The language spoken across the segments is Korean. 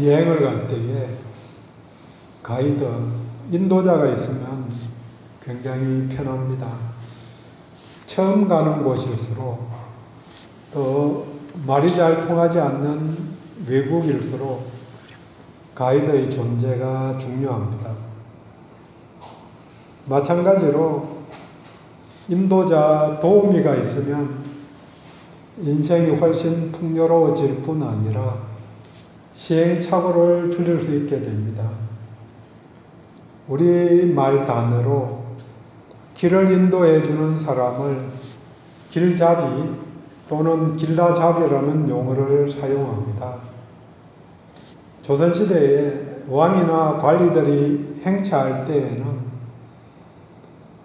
여행을 갈 때에 가이드, 인도자가 있으면 굉장히 편합니다. 처음 가는 곳일수록 또 말이 잘 통하지 않는 외국일수록 가이드의 존재가 중요합니다. 마찬가지로 인도자 도우미가 있으면 인생이 훨씬 풍요로워질 뿐 아니라 시행착오를 줄일 수 있게 됩니다. 우리 말 단어로 길을 인도해 주는 사람을 길잡이 또는 길라잡이라는 용어를 사용합니다. 조선시대에 왕이나 관리들이 행차할 때에는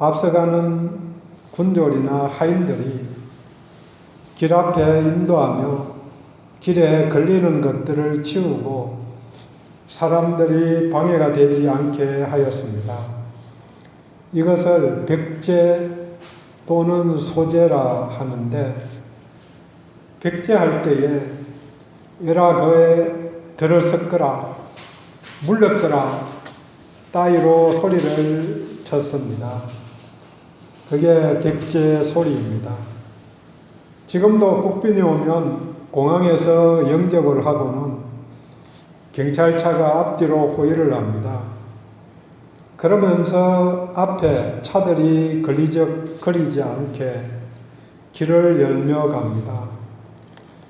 앞서가는 군졸이나 하인들이 길 앞에 인도하며 길에 걸리는 것들을 치우고 사람들이 방해가 되지 않게 하였습니다. 이것을 백제 또는 소제라 하는데, 백제할 때에 에라 거에 들을 섞거라, 물러거라 따위로 소리를 쳤습니다. 그게 백제 소리입니다. 지금도 국빈이 오면 공항에서 영접을 하고는 경찰차가 앞뒤로 호위를 합니다. 그러면서 앞에 차들이 걸리지 않게 길을 열며 갑니다.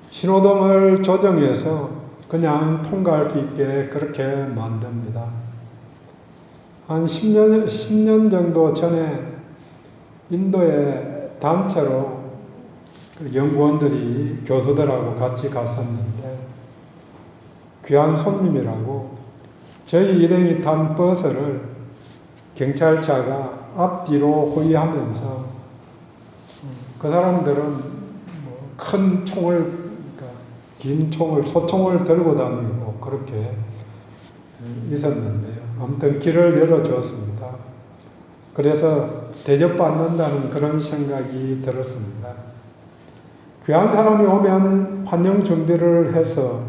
신호등을 조정해서 그냥 통과할 수 있게 그렇게 만듭니다. 한 10년 정도 전에 인도에 단체로 연구원들이 교수들하고 같이 갔었는데, 귀한 손님이라고 저희 일행이 탄 버스를 경찰차가 앞뒤로 호위하면서, 그 사람들은 큰 총을, 그러니까 긴 총을, 소총을 들고 다니고 그렇게 있었는데요. 아무튼 길을 열어주었습니다. 그래서 대접받는다는 그런 생각이 들었습니다. 귀한 사람이 오면 환영 준비를 해서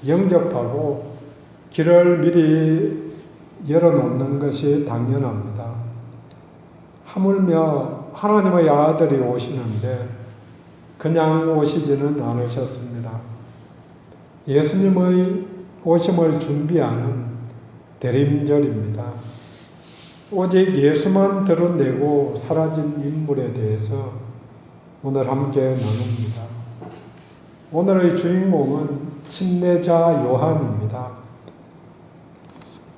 영접하고 길을 미리 열어놓는 것이 당연합니다. 하물며 하나님의 아들이 오시는데 그냥 오시지는 않으셨습니다. 예수님의 오심을 준비하는 대림절입니다. 오직 예수만 드러내고 사라진 인물에 대해서 오늘 함께 나눕니다. 오늘의 주인공은 침례자 요한입니다.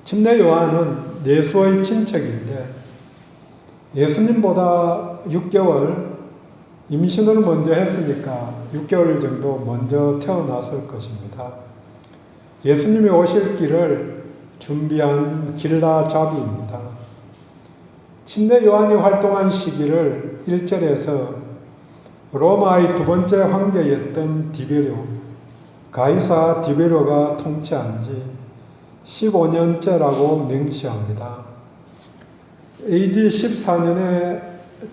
침례 요한은 예수의 친척인데 예수님보다 6개월 임신을 먼저 했으니까 6개월 정도 먼저 태어났을 것입니다. 예수님이 오실 길을 준비한 길라잡이입니다. 침례 요한이 활동한 시기를 1절에서 로마의 두 번째 황제였던 디베료, 가이사 디베료가 통치한 지 15년째라고 명시합니다. AD 14년에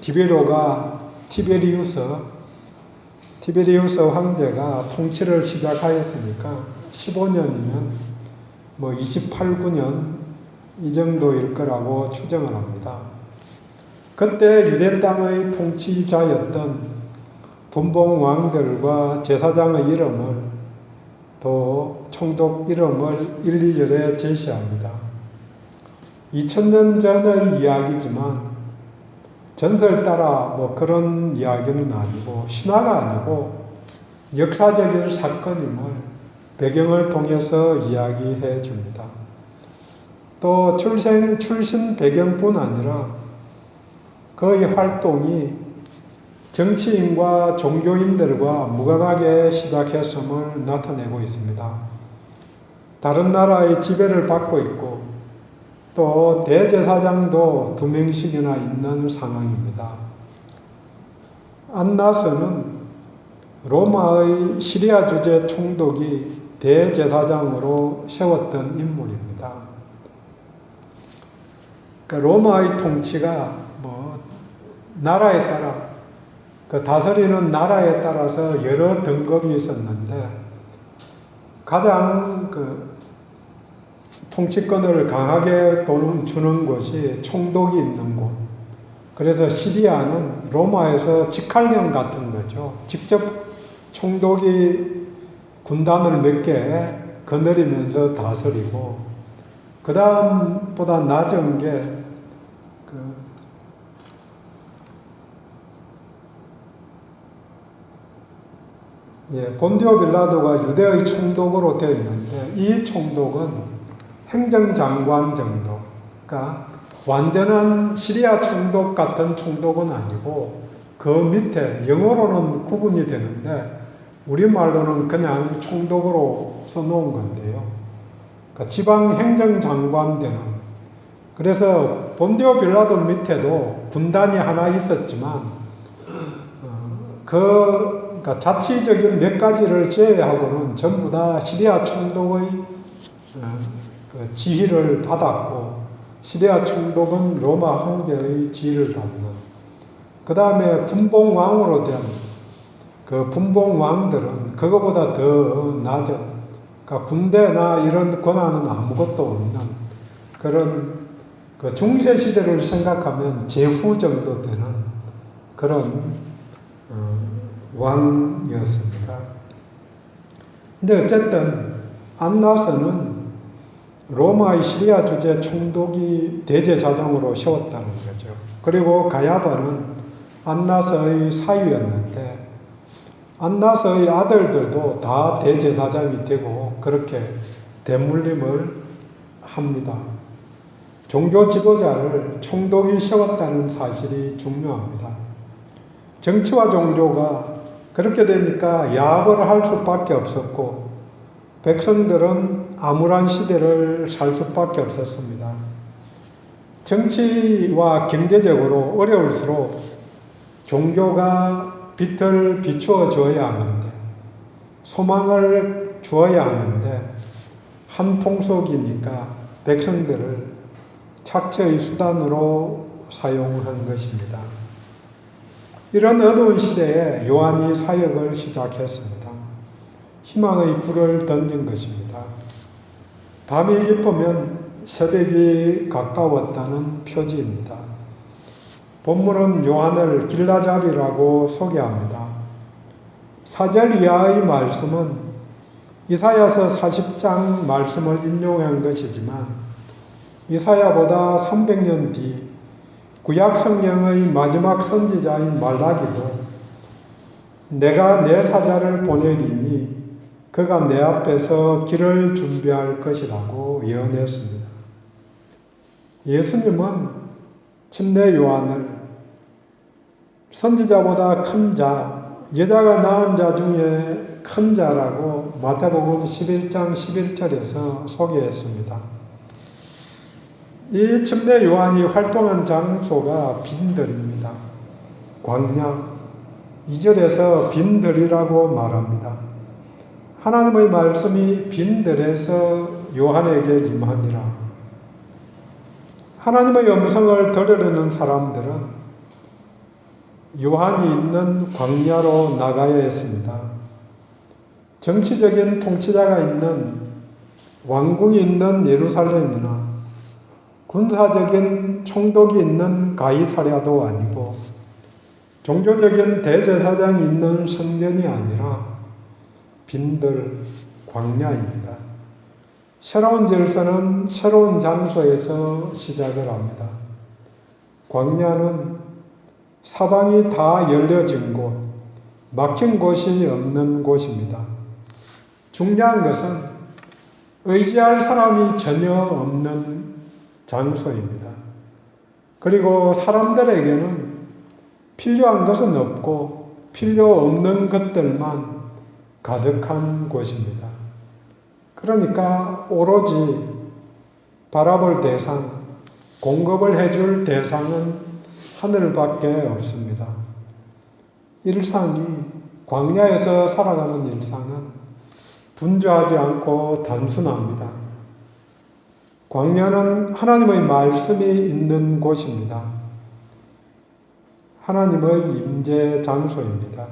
디베료가 티베리우스 황제가 통치를 시작하였으니까 15년이면 28, 9년 이 정도일 거라고 추정을 합니다. 그때 유대 땅의 통치자였던 분봉 왕들과 제사장의 이름을, 또 총독 이름을 1, 2절에 제시합니다. 2000년 전의 이야기지만 전설 따라 그런 이야기는 아니고 신화가 아니고 역사적인 사건임을 배경을 통해서 이야기해 줍니다. 또 출신 배경뿐 아니라 그의 활동이 정치인과 종교인들과 무관하게 시작했음을 나타내고 있습니다. 다른 나라의 지배를 받고 있고 또 대제사장도 2명씩이나 있는 상황입니다. 안나스는 로마의 시리아 주재 총독이 대제사장으로 세웠던 인물입니다. 그러니까 로마의 통치가 나라에 따라, 그 다스리는 나라에 따라서 여러 등급이 있었는데 가장 통치권을 강하게 주는 곳이 총독이 있는 곳. 그래서 시리아는 로마에서 직할령 같은 거죠. 직접 총독이 군단을 몇 개 거느리면서 다스리고, 그 다음보다 낮은 게 본디오 빌라도가 유대의 총독으로 되어 있는데, 이 총독은 행정장관 정도, 그러니까 완전한 시리아 총독 같은 총독은 아니고 그 밑에, 영어로는 구분이 되는데 우리말로는 그냥 총독으로 써놓은 건데요. 그러니까 지방 행정장관 되는. 그래서 본디오 빌라도 밑에도 군단이 하나 있었지만 그러니까 자치적인 몇 가지를 제외하고는 전부 다 시리아 총독의 그 지휘를 받았고, 시리아 총독은 로마 황제의 지휘를 받는. 그 다음에 분봉왕으로 된 그 분봉왕들은 그거보다 더 낮은, 그러니까 군대나 이런 권한은 아무것도 없는 그런 그 중세 시대를 생각하면 제후 정도 되는 그런 왕이었습니다. 근데 어쨌든 안나스는 로마의 시리아 주재 총독이 대제사장으로 세웠다는 거죠. 그리고 가야바는 안나스의 사위였는데, 안나스의 아들들도 다 대제사장이 되고 그렇게 대물림을 합니다. 종교 지도자를 총독이 세웠다는 사실이 중요합니다. 정치와 종교가 그렇게 되니까 야합을 할 수밖에 없었고, 백성들은 암울한 시대를 살 수밖에 없었습니다. 정치와 경제적으로 어려울수록 종교가 빛을 비추어 주어야 하는데, 소망을 주어야 하는데, 한 통속이니까 백성들을 착취의 수단으로 사용한 것입니다. 이런 어두운 시대에 요한이 사역을 시작했습니다. 희망의 불을 던진 것입니다. 밤이 깊으면 새벽이 가까웠다는 표지입니다. 본문은 요한을 길라잡이라고 소개합니다. 4절 이하의 말씀은 이사야서 40장 말씀을 인용한 것이지만, 이사야보다 300년 뒤 구약 성경의 마지막 선지자인 말라기도 내가 내 사자를 보내리니 그가 내 앞에서 길을 준비할 것이라고 예언했습니다. 예수님은 침례 요한을 선지자보다 큰 자, 여자가 낳은 자 중에 큰 자라고 마태복음 11장 11절에서 소개했습니다. 이 침례 요한이 활동한 장소가 빈들입니다. 광야 2절에서 빈들이라고 말합니다. 하나님의 말씀이 빈들에서 요한에게 임하니라. 하나님의 음성을 들으려는 사람들은 요한이 있는 광야로 나가야 했습니다. 정치적인 통치자가 있는, 왕궁이 있는 예루살렘이나 군사적인 총독이 있는 가이사랴도 아니고 종교적인 대제사장이 있는 성전이 아니라 빈들 광야입니다. 새로운 질서는 새로운 장소에서 시작을 합니다. 광야는 사방이 다 열려진 곳, 막힌 곳이 없는 곳입니다. 중요한 것은 의지할 사람이 전혀 없는 장소입니다. 그리고 사람들에게는 필요한 것은 없고 필요 없는 것들만 가득한 곳입니다. 그러니까 오로지 바라볼 대상, 공급을 해줄 대상은 하늘밖에 없습니다. 일상이, 광야에서 살아가는 일상은 분주하지 않고 단순합니다. 광야는 하나님의 말씀이 있는 곳입니다. 하나님의 임재 장소입니다.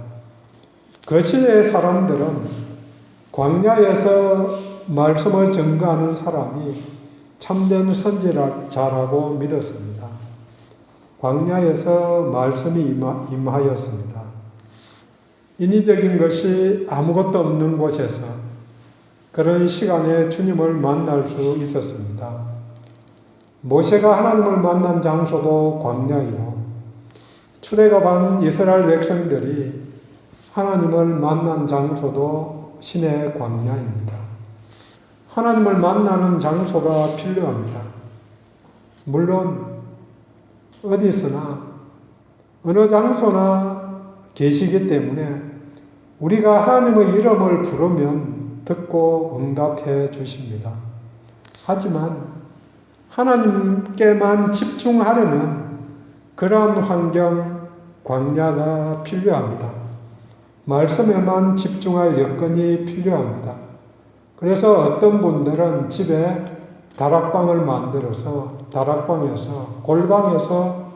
그 시대의 사람들은 광야에서 말씀을 증거하는 사람이 참된 선지자라고 믿었습니다. 광야에서 말씀이 임하였습니다. 인위적인 것이 아무것도 없는 곳에서 그런 시간에 주님을 만날 수 있었습니다. 모세가 하나님을 만난 장소도 광야이고 출애굽한 이스라엘 백성들이 하나님을 만난 장소도 시내 광야입니다. 하나님을 만나는 장소가 필요합니다. 물론 어디서나 어느 장소나 계시기 때문에 우리가 하나님의 이름을 부르면 듣고 응답해 주십니다. 하지만 하나님께만 집중하려면 그러한 환경, 광야가 필요합니다. 말씀에만 집중할 여건이 필요합니다. 그래서 어떤 분들은 집에 다락방을 만들어서 다락방에서 골방에서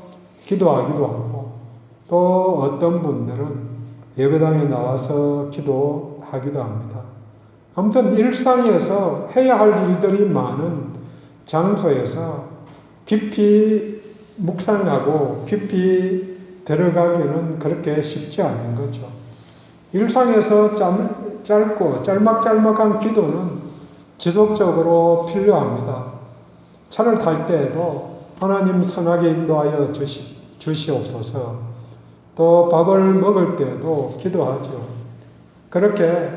기도하기도 하고 또 어떤 분들은 예배당에 나와서 기도하기도 합니다. 아무튼 일상에서 해야 할 일들이 많은 장소에서 깊이 묵상하고 깊이 들어가기는 그렇게 쉽지 않은 거죠. 일상에서 짧고 짤막짤막한 기도는 지속적으로 필요합니다. 차를 탈 때에도 하나님 선하게 인도하여 주시옵소서. 또 밥을 먹을 때에도 기도하죠. 그렇게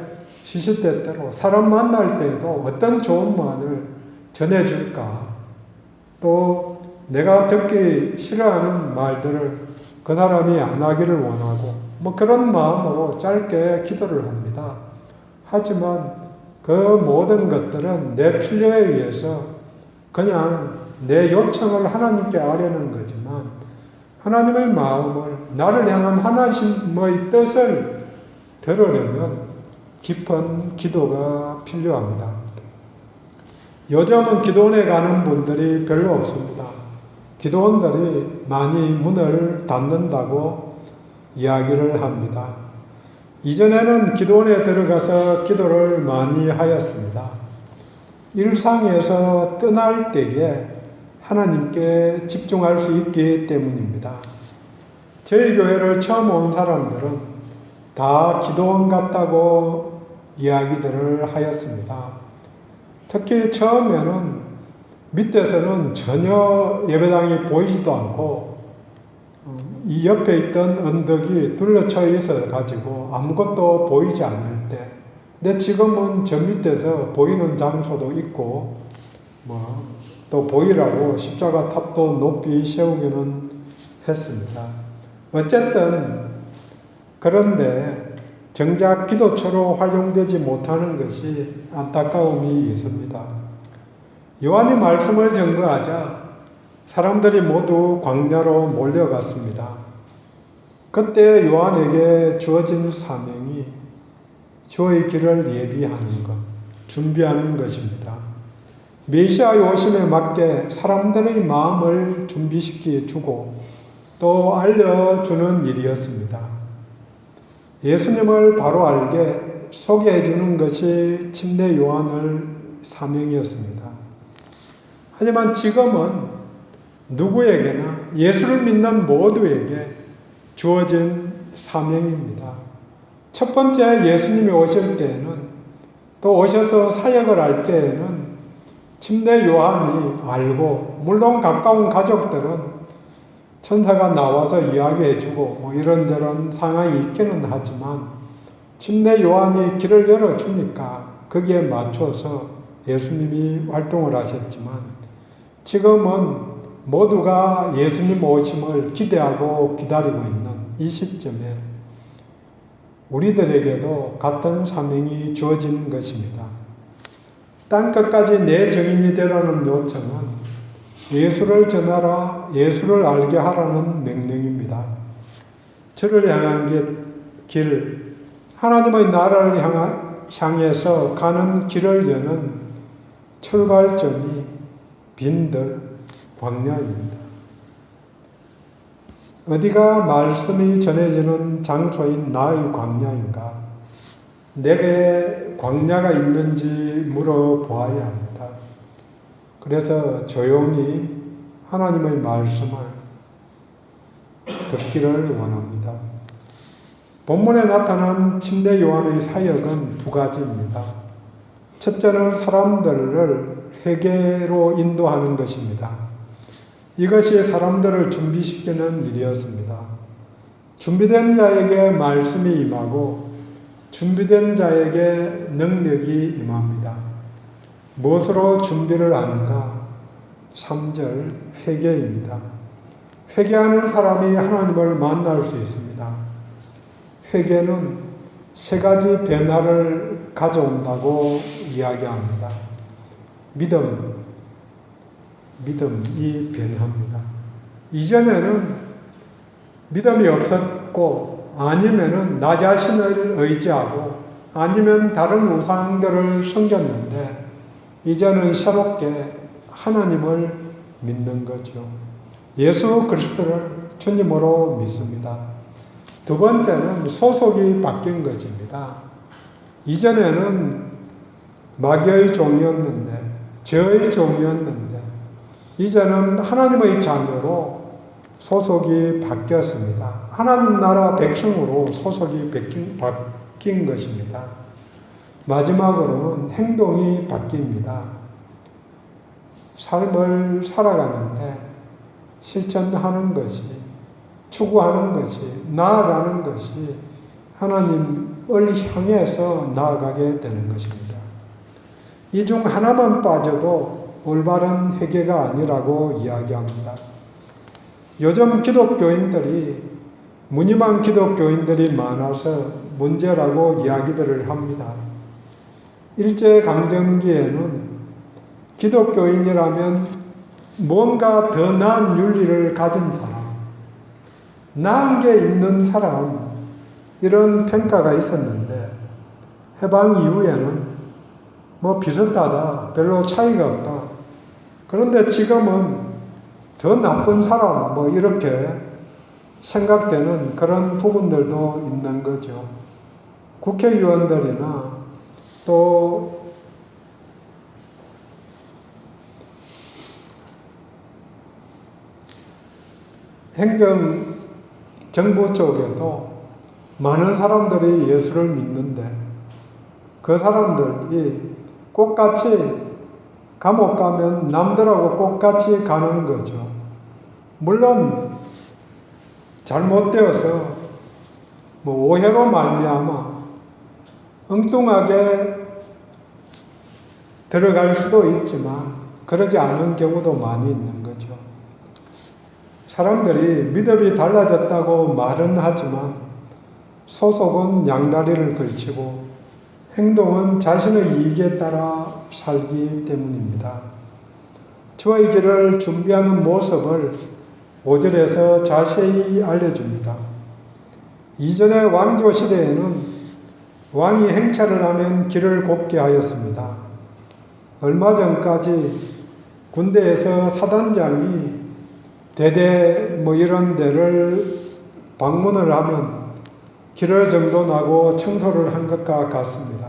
시시때때로 사람 만날 때에도 어떤 좋은 말을 전해줄까? 또 내가 듣기 싫어하는 말들을 그 사람이 안 하기를 원하고 그런 마음으로 짧게 기도를 합니다. 하지만 그 모든 것들은 내 필요에 의해서 그냥 내 요청을 하나님께 아뢰는 거지만 하나님의 마음을 나를 향한 하나님의 뜻을 들으려면 깊은 기도가 필요합니다. 요즘은 기도원에 가는 분들이 별로 없습니다. 기도원들이 많이 문을 닫는다고 이야기를 합니다. 이전에는 기도원에 들어가서 기도를 많이 하였습니다. 일상에서 떠날 때에 하나님께 집중할 수 있기 때문입니다. 저희 교회를 처음 온 사람들은 다 기도원 같다고 이야기들을 하였습니다. 특히 처음에는 밑에서는 전혀 예배당이 보이지도 않고 이 옆에 있던 언덕이 둘러쳐 있어 가지고 아무것도 보이지 않을 때, 근데 지금은 저 밑에서 보이는 장소도 있고 또 보이라고 십자가 탑도 높이 세우기는 했습니다. 어쨌든 그런데 정작 기도처로 활용되지 못하는 것이 안타까움이 있습니다. 요한이 말씀을 증거하자 사람들이 모두 광야로 몰려갔습니다. 그때 요한에게 주어진 사명이 주의 길을 예비하는 것, 준비하는 것입니다. 메시아의 오심에 맞게 사람들의 마음을 준비시켜 주고 또 알려주는 일이었습니다. 예수님을 바로 알게 소개해 주는 것이 침례 요한의 사명이었습니다. 하지만 지금은 누구에게나 예수를 믿는 모두에게 주어진 사명입니다. 첫 번째 예수님이 오실 때에는 또 오셔서 사역을 할 때에는 침례 요한이 알고 물론 가까운 가족들은 천사가 나와서 이야기해주고 이런저런 상황이 있기는 하지만 침례 요한이 길을 열어주니까 거기에 맞춰서 예수님이 활동을 하셨지만 지금은 모두가 예수님 오심을 기대하고 기다리고 있는 이 시점에 우리들에게도 같은 사명이 주어진 것입니다. 땅끝까지 내 증인이 되라는 요청은 예수를 전하라, 예수를 알게 하라는 명령입니다. 저를 향한 길, 하나님의 나라를 향해서 가는 길을 여는 출발점이 빈들 광야입니다. 어디가 말씀이 전해지는 장소인 나의 광야인가? 내게 광야가 있는지 물어보아야 합니다. 그래서 조용히 하나님의 말씀을 듣기를 원합니다. 본문에 나타난 침례 요한의 사역은 두 가지입니다. 첫째는 사람들을 회개로 인도하는 것입니다. 이것이 사람들을 준비시키는 일이었습니다. 준비된 자에게 말씀이 임하고 준비된 자에게 능력이 임합니다. 무엇으로 준비를 하는가? 3절 회개입니다. 회개하는 사람이 하나님을 만날 수 있습니다. 회개는 세 가지 변화를 가져온다고 이야기합니다. 믿음이 변합니다. 이전에는 믿음이 없었고 아니면은 나 자신을 의지하고 아니면 다른 우상들을 섬겼는데 이제는 새롭게 하나님을 믿는 거죠. 예수 그리스도를 주님으로 믿습니다. 두 번째는 소속이 바뀐 것입니다. 이전에는 마귀의 종이었는데 죄의 종이었는데 이제는 하나님의 자녀로 소속이 바뀌었습니다. 하나님 나라 백성으로 소속이 바뀐 것입니다. 마지막으로는 행동이 바뀝니다. 삶을 살아가는데 실천하는 것이, 추구하는 것이, 나아가는 것이 하나님을 향해서 나아가게 되는 것입니다. 이 중 하나만 빠져도 올바른 회개가 아니라고 이야기합니다. 요즘 기독교인들이 무늬만 기독교인들이 많아서 문제라고 이야기들을 합니다. 일제강점기에는 기독교인이라면 뭔가 더 나은 윤리를 가진 사람, 나은 게 있는 사람, 이런 평가가 있었는데 해방 이후에는 비슷하다, 별로 차이가 없다. 그런데 지금은 더 나쁜 사람, 이렇게 생각되는 그런 부분들도 있는 거죠. 국회의원들이나 또 정부 쪽에도 많은 사람들이 예수를 믿는데 그 사람들이 똑같이 감옥 가면 남들하고 똑같이 가는 거죠. 물론 잘못되어서 오해로 말미암아 엉뚱하게 들어갈 수도 있지만 그러지 않은 경우도 많이 있는 거죠. 사람들이 믿음이 달라졌다고 말은 하지만 소속은 양다리를 걸치고 행동은 자신의 이익에 따라 살기 때문입니다. 주의 길을 준비하는 모습을 5절에서 자세히 알려줍니다. 이전의 왕조 시대에는 왕이 행차를 하면 길을 곱게 하였습니다. 얼마 전까지 군대에서 사단장이 대대 이런 데를 방문을 하면 길을 정돈하고 청소를 한 것과 같습니다.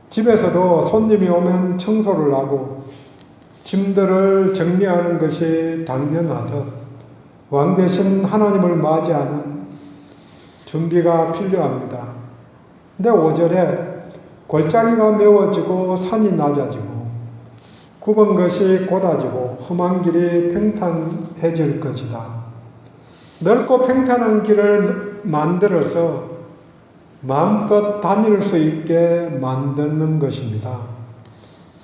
집에서도 손님이 오면 청소를 하고 짐들을 정리하는 것이 당연하듯 왕 대신 하나님을 맞이하는 준비가 필요합니다. 근데 5절에 골짜기가 메워지고 산이 낮아지고 굽은 것이 곧아지고 험한 길이 평탄해질 것이다. 넓고 평탄한 길을 만들어서 마음껏 다닐 수 있게 만드는 것입니다.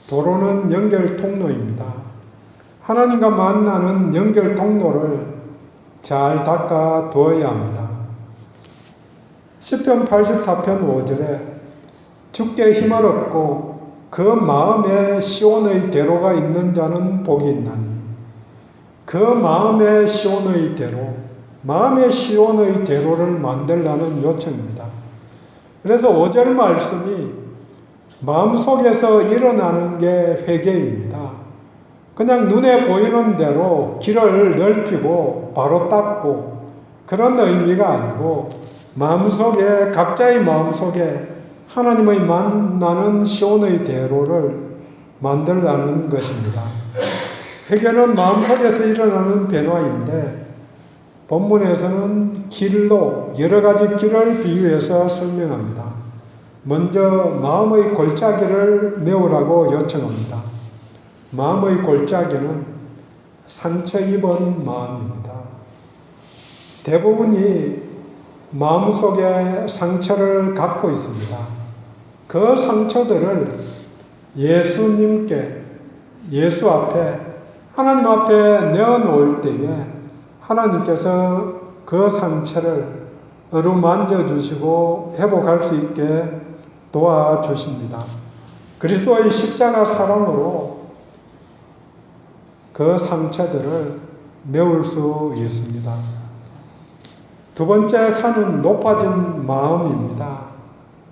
도로는 연결 통로입니다. 하나님과 만나는 연결 통로를 잘 닦아 두어야 합니다. 시편 84편 5절에 주께 힘을 얻고 그 마음에 시온의 대로가 있는 자는 복이 있나니 그 마음의 시온의 대로, 마음의 시온의 대로를 만들라는 요청입니다. 그래서 5절 말씀이 마음속에서 일어나는 게 회개입니다. 그냥 눈에 보이는 대로 길을 넓히고 바로 닦고 그런 의미가 아니고 마음속에, 각자의 마음속에 하나님의 만나는 시온의 대로를 만들라는 것입니다. 회개는 마음속에서 일어나는 변화인데 본문에서는 길로 여러 가지 길을 비유해서 설명합니다. 먼저 마음의 골짜기를 메우라고 요청합니다. 마음의 골짜기는 상처 입은 마음입니다. 대부분이 마음속에 상처를 갖고 있습니다. 그 상처들을 예수님께, 예수 앞에, 하나님 앞에 내어놓을 때에 하나님께서 그 상처를 어루만져 주시고 회복할 수 있게 도와주십니다. 그리스도의 십자가 사랑으로 그 상처들을 메울 수 있습니다. 두 번째 산은 높아진 마음입니다.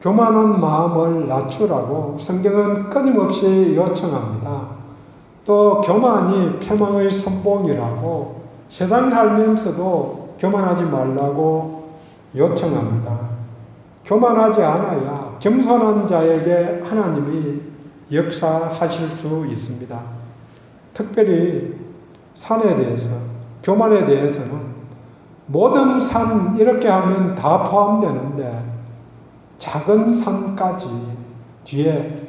교만한 마음을 낮추라고 성경은 끊임없이 요청합니다. 또 교만이 패망의 선봉이라고 세상 살면서도 교만하지 말라고 요청합니다. 교만하지 않아야 겸손한 자에게 하나님이 역사하실 수 있습니다. 특별히 산에 대해서, 교만에 대해서는 모든 산 이렇게 하면 다 포함되는데 작은 산까지 뒤에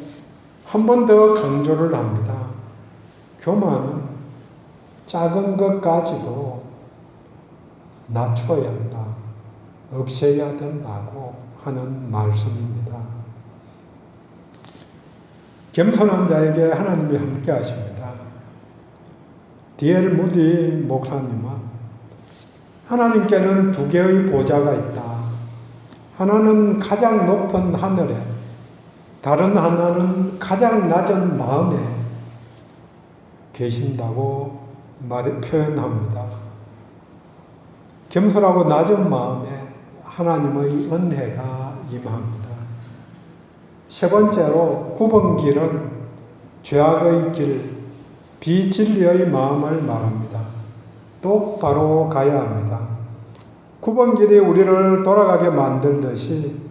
한 번 더 강조를 합니다. 교만은 작은 것까지도 낮춰야 한다, 없애야 된다고 하는 말씀입니다. 겸손한 자에게 하나님이 함께 하십니다. D.L. 무디 목사님은 하나님께는 두 개의 보좌가 있다. 하나는 가장 높은 하늘에, 다른 하나는 가장 낮은 마음에 계신다고 표현합니다. 겸손하고 낮은 마음에 하나님의 은혜가 임합니다. 세 번째로 9번 길은 죄악의 길, 비진리의 마음을 말합니다. 똑바로 가야 합니다. 9번 길이 우리를 돌아가게 만들듯이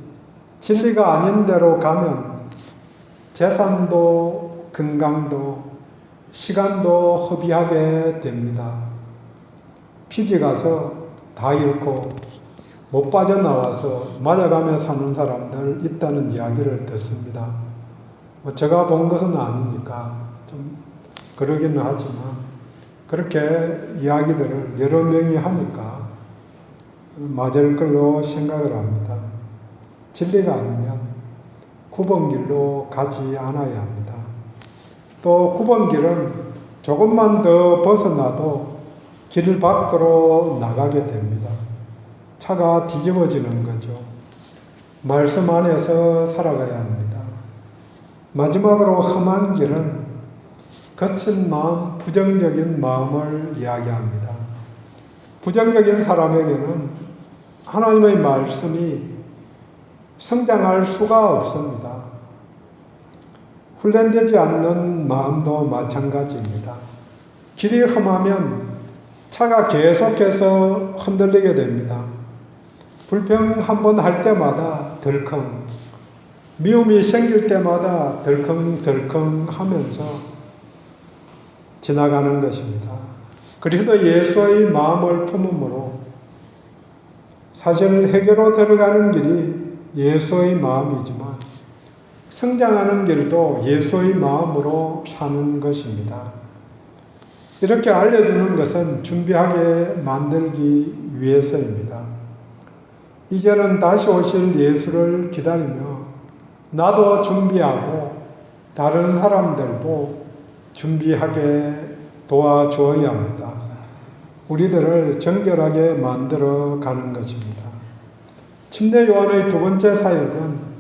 진리가 아닌 대로 가면 재산도 건강도 시간도 허비하게 됩니다. 피지 가서 다 잃고 못 빠져나와서 맞아가며 사는 사람들 있다는 이야기를 듣습니다. 제가 본 것은 아니니까 좀 그러기는 하지만 그렇게 이야기들을 여러 명이 하니까 맞을 걸로 생각을 합니다. 진리가 아니면 9번 길로 가지 않아야 합니다. 또 9번 길은 조금만 더 벗어나도 길 밖으로 나가게 됩니다. 차가 뒤집어지는 거죠. 말씀 안에서 살아가야 합니다. 마지막으로 험한 길은 거친 마음, 부정적인 마음을 이야기합니다. 부정적인 사람에게는 하나님의 말씀이 성장할 수가 없습니다. 훈련되지 않는 마음도 마찬가지입니다. 길이 험하면 차가 계속해서 흔들리게 됩니다. 불평 한번 할 때마다 덜컹, 미움이 생길 때마다 덜컹덜컹 하면서 지나가는 것입니다. 그리스도 예수의 마음을 품음으로 사실 회개로 들어가는 길이 예수의 마음이지만 성장하는 길도 예수의 마음으로 사는 것입니다. 이렇게 알려주는 것은 준비하게 만들기 위해서입니다. 이제는 다시 오실 예수를 기다리며 나도 준비하고 다른 사람들도 준비하게 도와주어야 합니다. 우리들을 정결하게 만들어 가는 것입니다. 침례 요한의 두 번째 사역은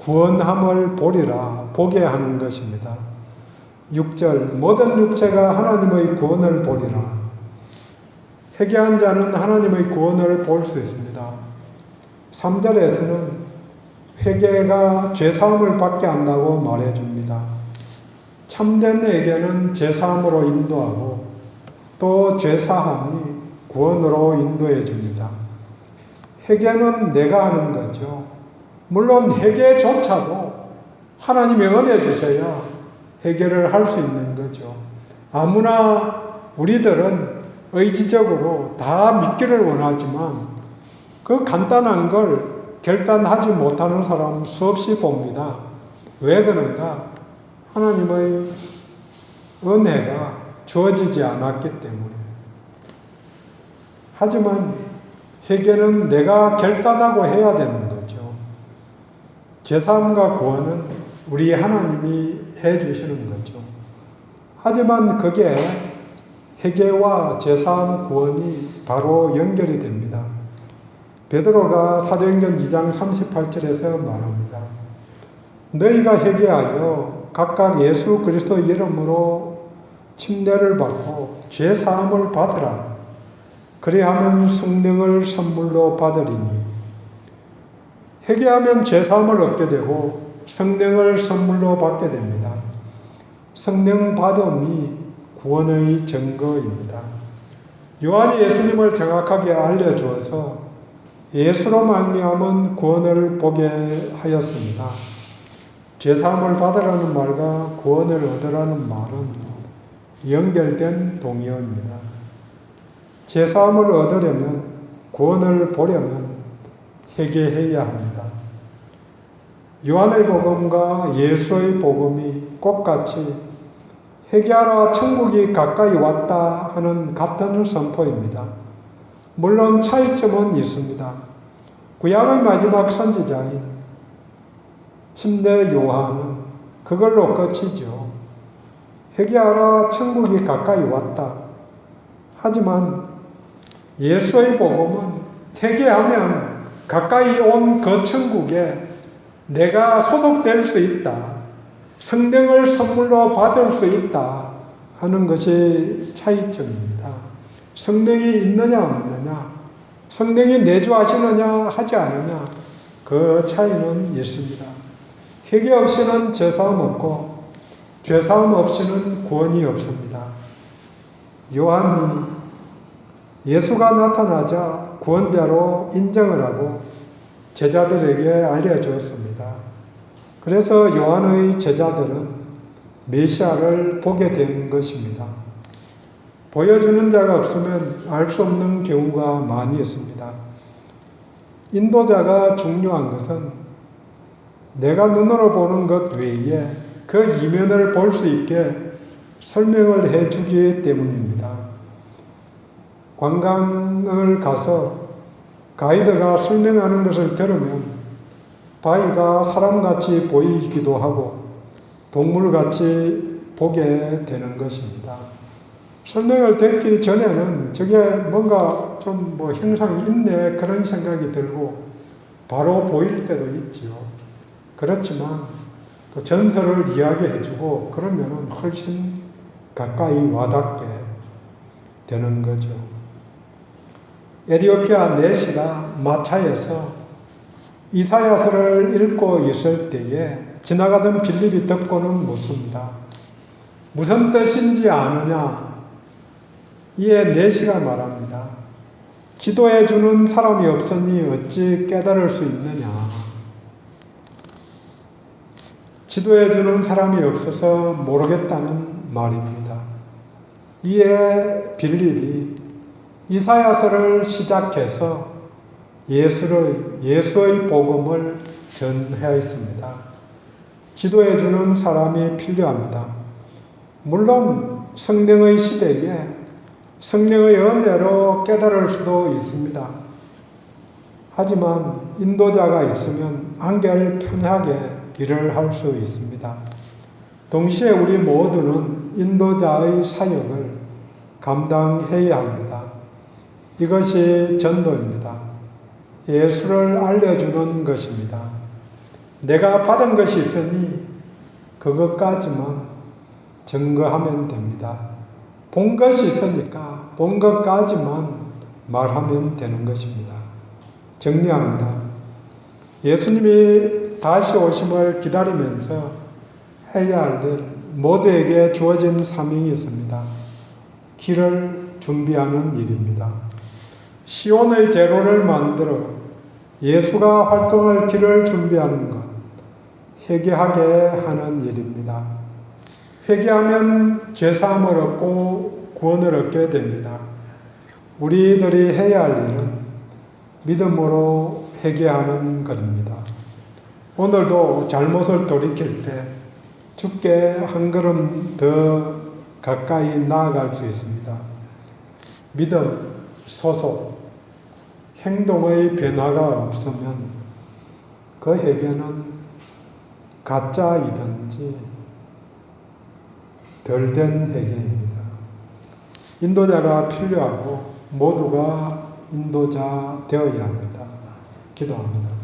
구원함을 보리라, 보게 하는 것입니다. 6절, 모든 육체가 하나님의 구원을 보리라. 회개한 자는 하나님의 구원을 볼 수 있습니다. 3절에서는 회개가 죄사함을 받게 한다고 말해줍니다. 참된 회개는 죄사함으로 인도하고 또 죄사함이 구원으로 인도해 줍니다. 회개는 내가 하는 거죠. 물론 회개조차도 하나님의 은혜 주셔야 회개를 할 수 있는 거죠. 아무나 우리들은 의지적으로 다 믿기를 원하지만 그 간단한 걸 결단하지 못하는 사람 수없이 봅니다. 왜 그런가? 하나님의 은혜가 주어지지 않았기 때문에. 하지만 회개는 내가 결단하고 해야 되는 거죠. 죄사함과 구원은 우리 하나님이 해주시는 거죠. 하지만 그게 회개와 죄사함 구원이 바로 연결이 됩니다. 베드로가 사도행전 2장 38절에서 말합니다. 너희가 회개하여 각각 예수 그리스도 이름으로 침례를 받고 죄사함을 받으라. 그리하면 성령을 선물로 받으리니. 회개하면 죄사함을 얻게 되고 성령을 선물로 받게 됩니다. 성령 받음이 구원의 증거입니다. 요한이 예수님을 정확하게 알려주어서 예수로 말미암은 구원을 보게 하였습니다. 죄사함을 받으라는 말과 구원을 얻으라는 말은 연결된 동의어입니다. 죄사함을 얻으려면, 구원을 보려면 회개해야 합니다. 요한의 복음과 예수의 복음이 똑같이 회개하라 천국이 가까이 왔다 하는 같은 선포입니다. 물론 차이점은 있습니다. 구약의 마지막 선지자인 침례 요한은 그걸로 끝이죠. 회개하라 천국이 가까이 왔다. 하지만 예수의 복음은 회개하면 가까이 온 그 천국에 내가 소속될 수 있다. 성령을 선물로 받을 수 있다 하는 것이 차이점입니다. 성령이 있느냐 없느냐, 성령이 내주하시느냐 하지 않느냐, 그 차이는 있습니다. 회개 없이는 죄사함 없고 죄사함 없이는 구원이 없습니다. 요한이 예수가 나타나자 구원자로 인정을 하고 제자들에게 알려주었습니다. 그래서 요한의 제자들은 메시아를 보게 된 것입니다. 보여주는 자가 없으면 알 수 없는 경우가 많이 있습니다. 인도자가 중요한 것은 내가 눈으로 보는 것 외에 그 이면을 볼 수 있게 설명을 해주기 때문입니다. 관광을 가서 가이드가 설명하는 것을 들으면 바위가 사람같이 보이기도 하고 동물같이 보게 되는 것입니다. 설명을 듣기 전에는 저게 뭔가 좀 형상이 있네 그런 생각이 들고 바로 보일 때도 있지요. 그렇지만 또 전설을 이야기해주고 그러면 훨씬 가까이 와닿게 되는 거죠. 에티오피아 내시가 마차에서 이사야서를 읽고 있을 때에 지나가던 빌립이 듣고는 묻습니다. 무슨 뜻인지 아느냐? 이에 내시가 말합니다. 기도해 주는 사람이 없으니 어찌 깨달을 수 있느냐? 기도해 주는 사람이 없어서 모르겠다는 말입니다. 이에 빌립이 이사야서를 시작해서 예수의 복음을 전하였습니다. 기도해 주는 사람이 필요합니다. 물론 성령의 시대에 성령의 은혜로 깨달을 수도 있습니다. 하지만 인도자가 있으면 한결 편하게 일을 할 수 있습니다. 동시에 우리 모두는 인도자의 사역을 감당해야 합니다. 이것이 전도입니다. 예수를 알려주는 것입니다. 내가 받은 것이 있으니 그것까지만 증거하면 됩니다. 본 것이 있으니까 본 것까지만 말하면 되는 것입니다. 정리합니다. 예수님이 다시 오심을 기다리면서 해야 할 일, 모두에게 주어진 사명이 있습니다. 길을 준비하는 일입니다. 시온의 대로를 만들어 예수가 활동할 길을 준비하는 것, 회개하게 하는 일입니다. 회개하면 죄사함을 얻고 구원을 얻게 됩니다. 우리들이 해야 할 일은 믿음으로 회개하는 것입니다. 오늘도 잘못을 돌이킬 때 주께 한 걸음 더 가까이 나아갈 수 있습니다. 믿음, 소속, 행동의 변화가 없으면 그 회개는 가짜이든지 덜 된 회개입니다. 인도자가 필요하고 모두가 인도자 되어야 합니다. 기도합니다.